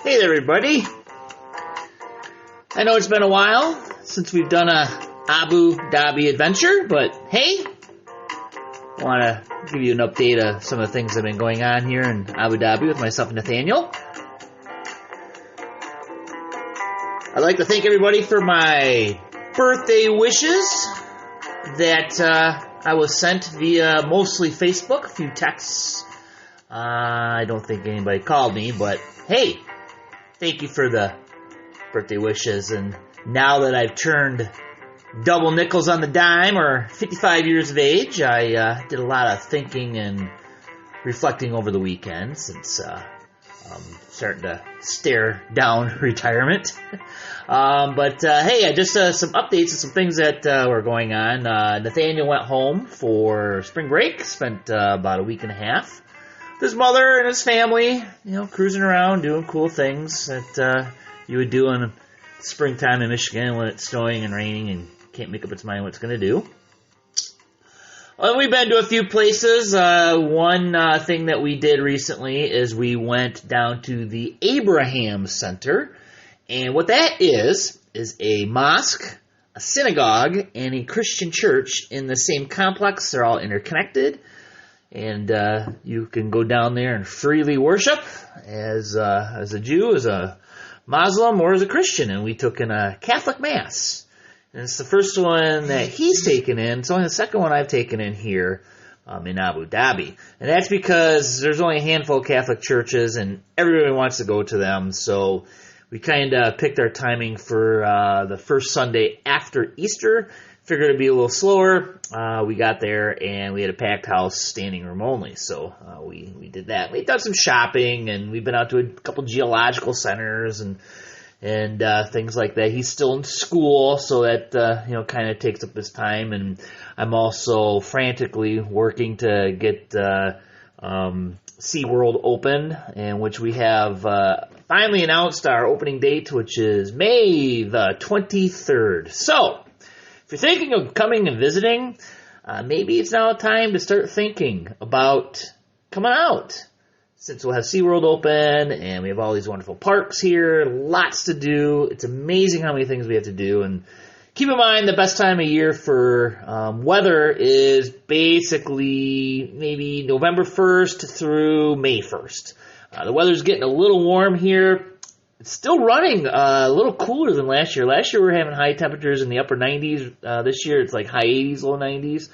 Hey there, everybody. I know it's been a while since we've done a Abu Dhabi adventure, but hey, I want to give you an update of some of the things that have been going on here in Abu Dhabi with myself and Nathaniel. I'd like to thank everybody for my birthday wishes that I was sent via mostly Facebook, a few texts. I don't think anybody called me, but hey, thank you for the birthday wishes. And now that I've turned double nickels on the dime, or 55 years of age, I did a lot of thinking and reflecting over the weekend since I'm starting to stare down retirement. But hey, just some updates and some things that were going on. Nathaniel went home for spring break, spent about a week and a half with his mother and his family, cruising around, doing cool things that you would do in springtime in Michigan when it's snowing and raining and can't make up its mind what it's going to do. Well, we've been to a few places. One thing that we did recently is we went down to the Abraham Center. And what that is a mosque, a synagogue, and a Christian church in the same complex. They're all interconnected. And you can go down there and freely worship as a Jew, as a Muslim, or as a Christian. And we took in a Catholic Mass. And it's the first one that he's taken in. It's only the second one I've taken in here in Abu Dhabi. And that's because there's only a handful of Catholic churches, and everybody wants to go to them. So we kind of picked our timing for the first Sunday after Easter. Figured it'd be a little slower. We got there, and we had a packed house, standing room only. So we did that. We've done some shopping, and we've been out to a couple geological centers and things like that. He's still in school, so that kind of takes up his time. And I'm also frantically working to get SeaWorld open, in which we have finally announced our opening date, which is May the 23rd. So if you're thinking of coming and visiting, maybe it's now time to start thinking about coming out. Since we'll have SeaWorld open, and we have all these wonderful parks here, lots to do. It's amazing how many things we have to do. And keep in mind, the best time of year for weather is basically maybe November 1st through May 1st. The weather's getting a little warm here. It's still running a little cooler than last year. Last year we were having high temperatures in the upper 90s. This year it's like high 80s, low 90s.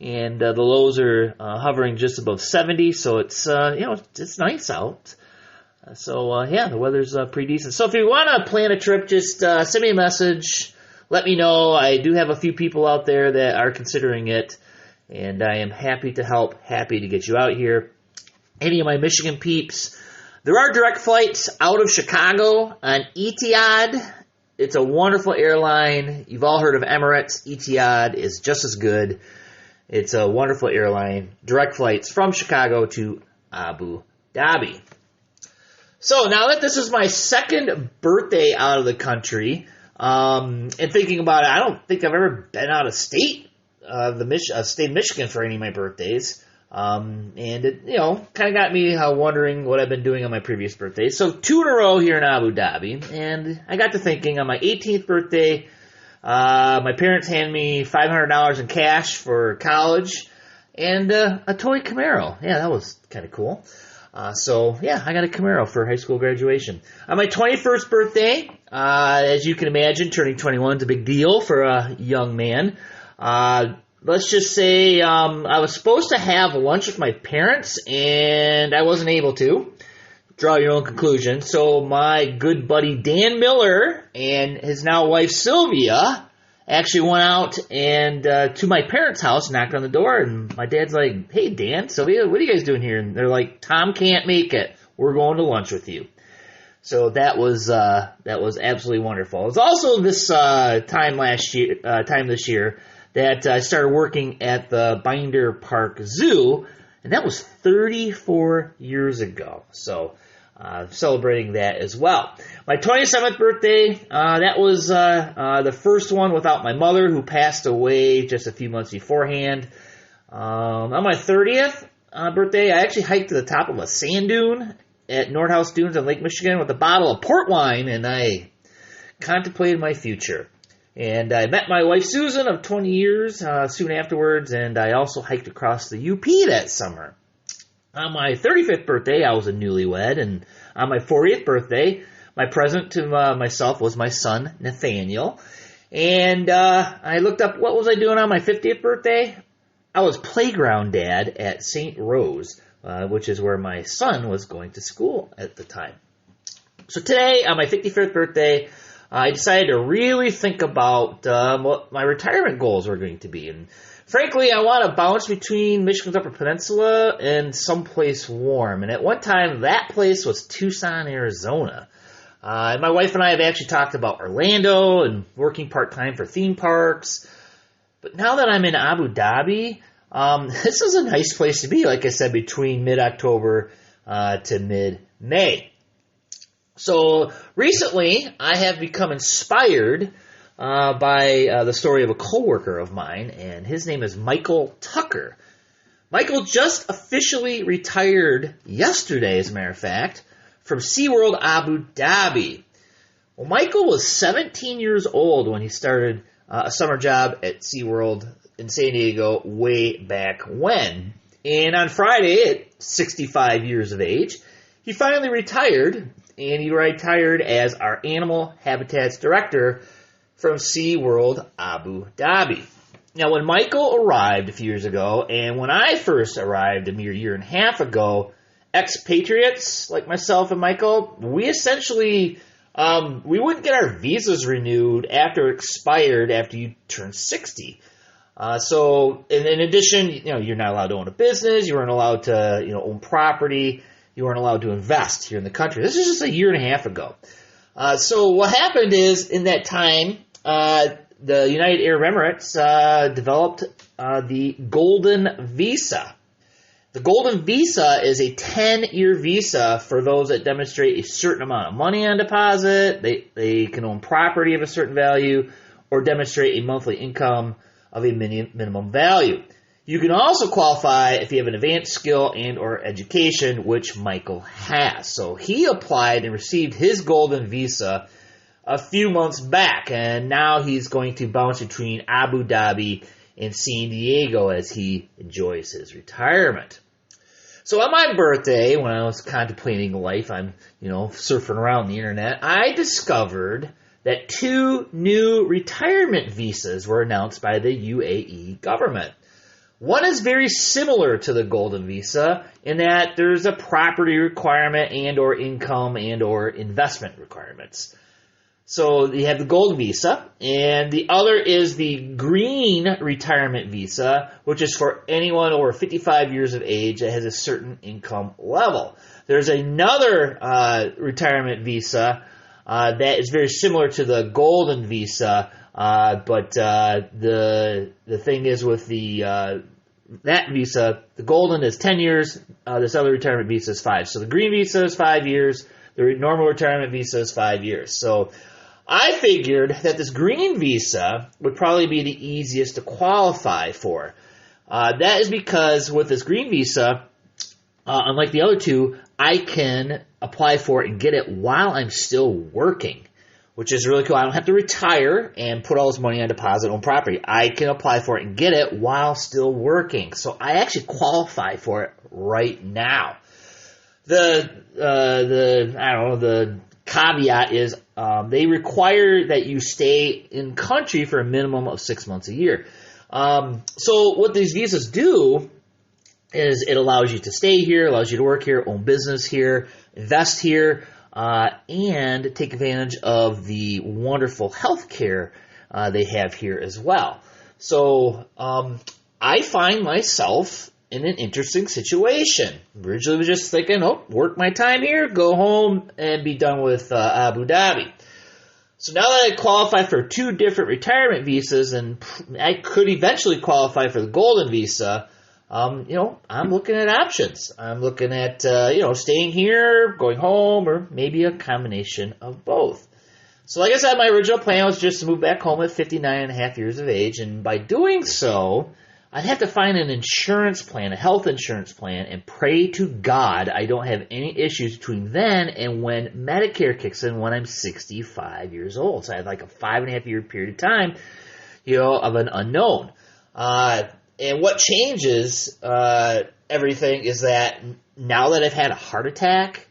And the lows are hovering just above 70, so it's it's nice out. The weather's pretty decent. So if you want to plan a trip, just send me a message. Let me know. I do have a few people out there that are considering it, and I am happy to help, happy to get you out here. Any of my Michigan peeps, there are direct flights out of Chicago on Etihad. It's a wonderful airline. You've all heard of Emirates. Etihad is just as good. It's a wonderful airline. Direct flights from Chicago to Abu Dhabi. So now that this is my second birthday out of the country, and thinking about it, I don't think I've ever been out of state, state of Michigan for any of my birthdays. And it, kind of got me wondering what I've been doing on my previous birthdays. So 2 in a row here in Abu Dhabi. And I got to thinking, on my 18th birthday, my parents handed me $500 in cash for college and a toy Camaro. Yeah, that was kind of cool. I got a Camaro for high school graduation. On my 21st birthday, as you can imagine, turning 21 is a big deal for a young man. Let's just say I was supposed to have lunch with my parents, and I wasn't able to. Draw your own conclusion. So my good buddy Dan Miller and his now wife Sylvia actually went out and to my parents' house, knocked on the door, and my dad's like, "Hey, Dan, Sylvia, what are you guys doing here?" And they're like, "Tom can't make it. We're going to lunch with you." So that was absolutely wonderful. It was also this time this year that I started working at the Binder Park Zoo, and that was 34 years ago. So celebrating that as well. My 27th birthday, that was the first one without my mother, who passed away just a few months beforehand. On my 30th birthday, I actually hiked to the top of a sand dune at Nordhaus Dunes on Lake Michigan with a bottle of port wine, and I contemplated my future. And I met my wife Susan of 20 years soon afterwards, and I also hiked across the UP that summer. On my 35th birthday, I was a newlywed, and on my 40th birthday, my present to myself was my son, Nathaniel. And I looked up, what was I doing on my 50th birthday? I was playground dad at St. Rose, which is where my son was going to school at the time. So today, on my 55th birthday, I decided to really think about what my retirement goals were going to be. And frankly, I want to bounce between Michigan's Upper Peninsula and someplace warm. And at one time, that place was Tucson, Arizona. And my wife and I have actually talked about Orlando and working part-time for theme parks. But now that I'm in Abu Dhabi, this is a nice place to be, like I said, between mid-October to mid-May. So recently, I have become inspired by the story of a coworker of mine, and his name is Michael Tucker. Michael just officially retired yesterday, as a matter of fact, from SeaWorld Abu Dhabi. Well, Michael was 17 years old when he started a summer job at SeaWorld in San Diego way back when. And on Friday, at 65 years of age, he finally retired, and he retired as our Animal Habitats Director from SeaWorld Abu Dhabi. Now, when Michael arrived a few years ago, and when I first arrived a mere year and a half ago, expatriates like myself and Michael, we essentially, we wouldn't get our visas renewed after it expired after you turned 60. So in addition, you're not allowed to own a business, you weren't allowed to, own property, you weren't allowed to invest here in the country. This is just a year and a half ago. So what happened is, in that time, the United Arab Emirates developed the Golden Visa. The Golden Visa is a 10-year visa for those that demonstrate a certain amount of money on deposit, they can own property of a certain value, or demonstrate a monthly income of a minimum value. You can also qualify if you have an advanced skill and or education, which Michael has. So he applied and received his Golden Visa a few months back, and now he's going to bounce between Abu Dhabi and San Diego as he enjoys his retirement. So on my birthday, when I was contemplating life, I'm, surfing around the internet, I discovered that 2 new retirement visas were announced by the UAE government. One is very similar to the Golden Visa in that there's a property requirement and or income and or investment requirements. So you have the Golden Visa, and the other is the Green Retirement Visa, which is for anyone over 55 years of age that has a certain income level. There's another retirement visa that is very similar to the Golden Visa, but the thing is with that visa, the Golden is 10 years, this other retirement visa is 5. So the Green Visa is 5 years, the normal retirement visa is 5 years. So I figured that this Green Visa would probably be the easiest to qualify for. That is because with this Green Visa, unlike the other 2, I can apply for it and get it while I'm still working, which is really cool. I don't have to retire and put all this money on deposit on property. I can apply for it and get it while still working. So I actually qualify for it right now. The caveat is they require that you stay in country for a minimum of 6 months a year. So what these visas do is it allows you to stay here, allows you to work here, own business here, invest here, and take advantage of the wonderful health care they have here as well. So I find myself in an interesting situation. Originally was just thinking, work my time here, go home, and be done with Abu Dhabi. So now that I qualify for 2 different retirement visas, and I could eventually qualify for the Golden Visa, I'm looking at options. I'm looking at, staying here, going home, or maybe a combination of both. So like I said, my original plan was just to move back home at 59 and a half years of age, and by doing so, I'd have to find an insurance plan, a health insurance plan, and pray to God I don't have any issues between then and when Medicare kicks in when I'm 65 years old. So I had like a 5.5-year period of time, of an unknown. And what changes everything is that now that I've had a heart attack,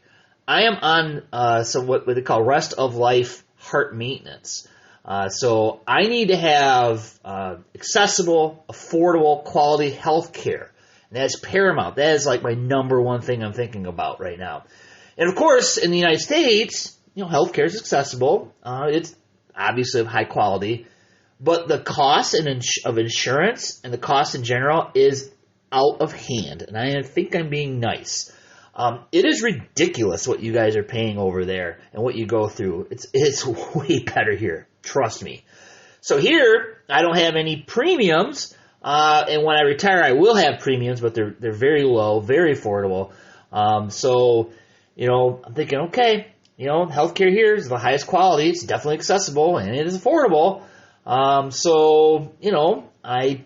I am on what they call rest of life heart maintenance. So I need to have accessible, affordable, quality health care. And that's paramount. That is like my number one thing I'm thinking about right now. And of course, in the United States, health care is accessible. It's obviously of high quality. But the cost of insurance and the cost in general is out of hand. And I think I'm being nice. It is ridiculous what you guys are paying over there and what you go through. It's way better here. Trust me. So here, I don't have any premiums. And when I retire, I will have premiums, but they're very low, very affordable. So, I'm thinking, okay, healthcare here is the highest quality. It's definitely accessible and it is affordable. So, I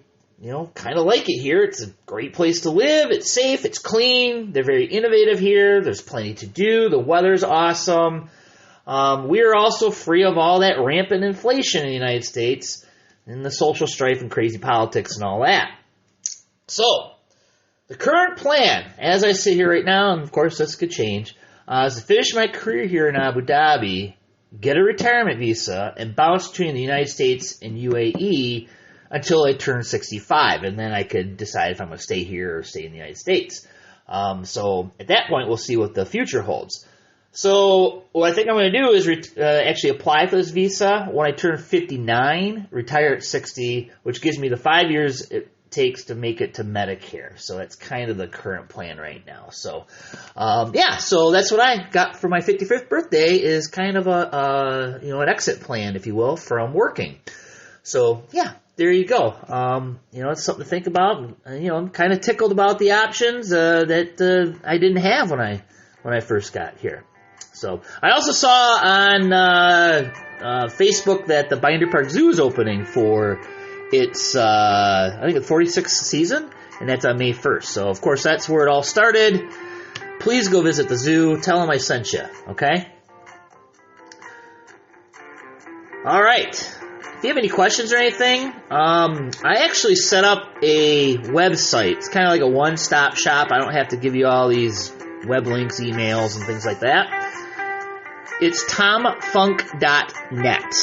kind of like it here. It's a great place to live. It's safe. It's clean. They're very innovative here. There's plenty to do. The weather's awesome. We are also free of all that rampant inflation in the United States and the social strife and crazy politics and all that. So, the current plan, as I sit here right now, and of course this could change, is to finish my career here in Abu Dhabi, get a retirement visa, and bounce between the United States and UAE until I turn 65, and then I could decide if I'm going to stay here or stay in the United States. So at that point, we'll see what the future holds. So what I think I'm going to do is actually apply for this visa when I turn 59, retire at 60, which gives me the 5 years it takes to make it to Medicare. So that's kind of the current plan right now. So, so that's what I got for my 55th birthday is kind of an exit plan, if you will, from working. So, there you go. It's something to think about. I'm kind of tickled about the options that I didn't have when I first got here. So I also saw on Facebook that the Binder Park Zoo is opening for its I think the 46th season, and that's on May 1st. So of course that's where it all started. Please go visit the zoo. Tell them I sent you. Okay. All right. If you have any questions or anything, I actually set up a website. It's kind of like a one-stop shop. I don't have to give you all these web links, emails, and things like that. It's tomfunk.net,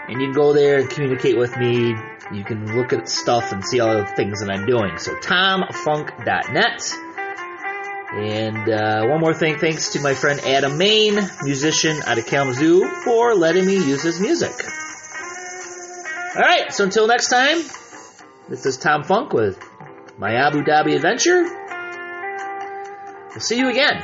and you can go there and communicate with me. You can look at stuff and see all the things that I'm doing. So tomfunk.net. And one more thing, thanks to my friend Adam Main, musician out of Kalamazoo, for letting me use his music. All right, so until next time, this is Tom Funk with my Abu Dhabi adventure. We'll see you again.